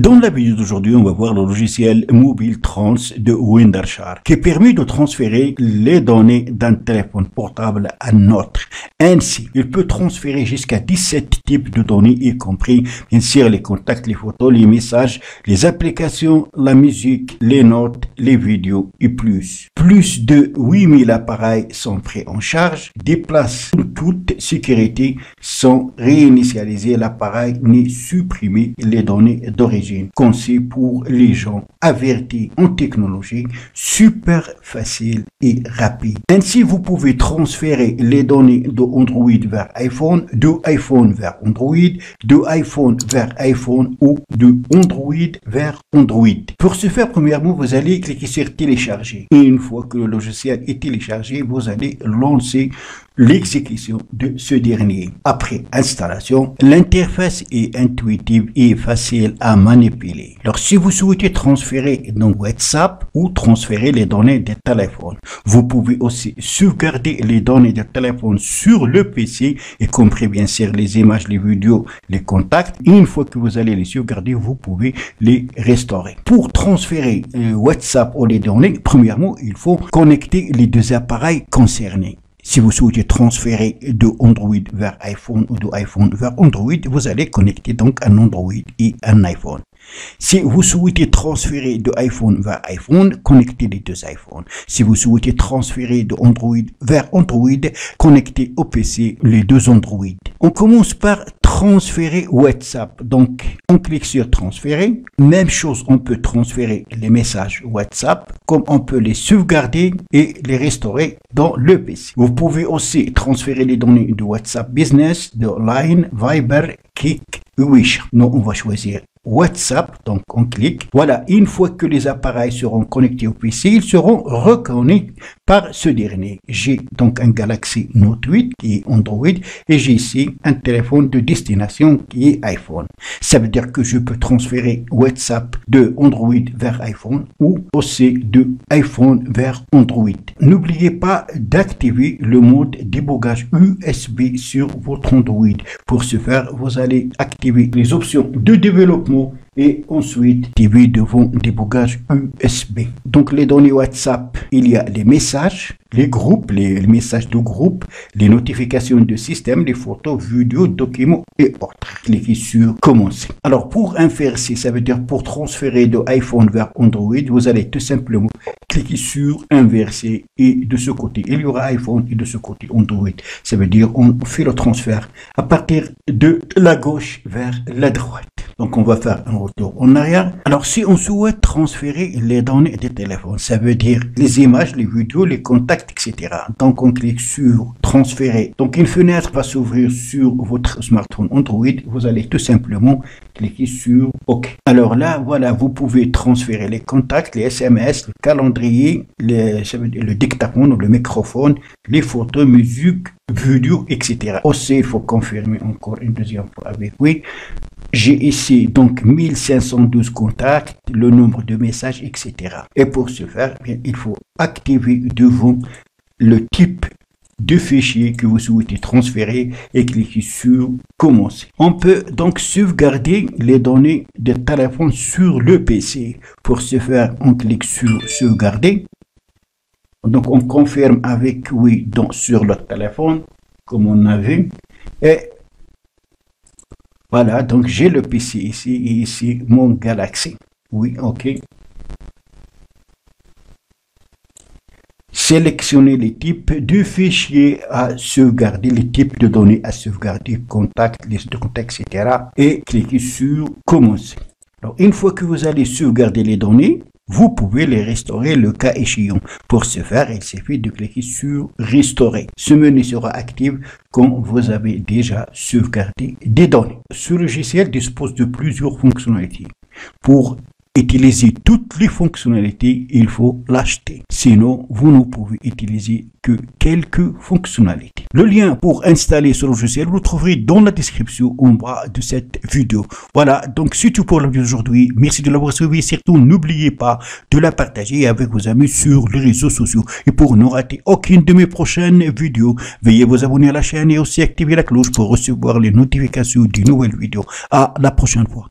Dans la vidéo d'aujourd'hui, on va voir le logiciel Mobile Trans de Wondershare qui permet de transférer les données d'un téléphone portable à un autre. Ainsi, il peut transférer jusqu'à 17 types de données, y compris bien sûr les contacts, les photos, les messages, les applications, la musique, les notes, les vidéos et plus. Plus de 8000 appareils sont pris en charge. Des places sous toute sécurité sont réinitialisées. L'appareil n'est supprimé. Les données d'origine conçues pour les gens avertis en technologie, super facile et rapide. Ainsi, vous pouvez transférer les données de Android vers iPhone, de iPhone vers Android, de iPhone vers iPhone ou de Android vers Android. Pour ce faire, premièrement, vous allez cliquer sur télécharger. Et une fois que le logiciel est téléchargé, vous allez lancer l'exécution de ce dernier. Après installation, l'interface est intuitive et facile à manipuler. Alors, si vous souhaitez transférer dans WhatsApp ou transférer les données des téléphones, vous pouvez aussi sauvegarder les données des téléphones sur le PC, y compris bien sûr les images, les vidéos, les contacts. Et une fois que vous allez les sauvegarder, vous pouvez les restaurer. Pour transférer WhatsApp ou les données, premièrement, il faut connecter les deux appareils concernés. Si vous souhaitez transférer de Android vers iPhone ou de iPhone vers Android, vous allez connecter donc un Android et un iPhone. Si vous souhaitez transférer de iPhone vers iPhone, connectez les deux iPhones. Si vous souhaitez transférer de Android vers Android, connectez au PC les deux Android. On commence par transférer WhatsApp. Donc, on clique sur transférer. Même chose, on peut transférer les messages WhatsApp, comme on peut les sauvegarder et les restaurer dans le PC. Vous pouvez aussi transférer les données de WhatsApp Business, de Line, Viber, Kik, Wish. Nous, on va choisir WhatsApp, donc on clique. Voilà, une fois que les appareils seront connectés au PC, ils seront reconnus par ce dernier. J'ai donc un Galaxy Note 8 qui est Android et j'ai ici un téléphone de destination qui est iPhone. Ça veut dire que je peux transférer WhatsApp de Android vers iPhone ou aussi de iPhone vers Android. N'oubliez pas d'activer le mode débogage USB sur votre Android. Pour ce faire, vous allez activer les options de développement et ensuite activer devant débogage USB. Donc les données WhatsApp, il y a les messages, les groupes, les messages de groupe, les notifications de système, les photos, vidéos, documents et autres. Cliquez sur commencer. Alors pour inverser, ça veut dire pour transférer de iPhone vers Android, vous allez tout simplement cliquer sur inverser et de ce côté il y aura iPhone et de ce côté Android. Ça veut dire on fait le transfert à partir de la gauche vers la droite. Donc on va faire un retour en arrière. Alors si on souhaite transférer les données des téléphones, ça veut dire les images, les vidéos, les contacts, etc. Donc on clique sur transférer. Donc une fenêtre va s'ouvrir sur votre smartphone Android. Vous allez tout simplement cliquer sur OK. Alors là, voilà, vous pouvez transférer les contacts, les SMS, le calendrier, le dictaphone, le microphone, les photos, musique, vidéo, etc. Aussi, il faut confirmer encore une deuxième fois avec oui. J'ai ici donc 1512 contacts, le nombre de messages, etc. Et pour ce faire, bien, il faut activer devant le type de fichier que vous souhaitez transférer et cliquer sur commencer. On peut donc sauvegarder les données de téléphone sur le PC. Pour ce faire, on clique sur sauvegarder. Donc on confirme avec oui sur le téléphone comme on a vu. Et voilà, donc j'ai le PC ici et ici mon Galaxy. Oui, OK. Sélectionnez les types de fichiers à sauvegarder, les types de données à sauvegarder, contacts, liste de contacts, etc. Et cliquez sur commencer. Alors, une fois que vous allez sauvegarder les données, vous pouvez les restaurer le cas échéant. Pour ce faire, il suffit de cliquer sur restaurer. Ce menu sera actif quand vous avez déjà sauvegardé des données. Ce logiciel dispose de plusieurs fonctionnalités. Pour utiliser toutes les fonctionnalités, il faut l'acheter. Sinon, vous ne pouvez utiliser que quelques fonctionnalités. Le lien pour installer ce logiciel, vous le trouverez dans la description en bas de cette vidéo. Voilà, donc c'est tout pour la vidéo d'aujourd'hui. Merci de l'avoir suivi. Surtout, n'oubliez pas de la partager avec vos amis sur les réseaux sociaux. Et pour ne rater aucune de mes prochaines vidéos, veuillez vous abonner à la chaîne et aussi activer la cloche pour recevoir les notifications des nouvelles vidéos. À la prochaine fois.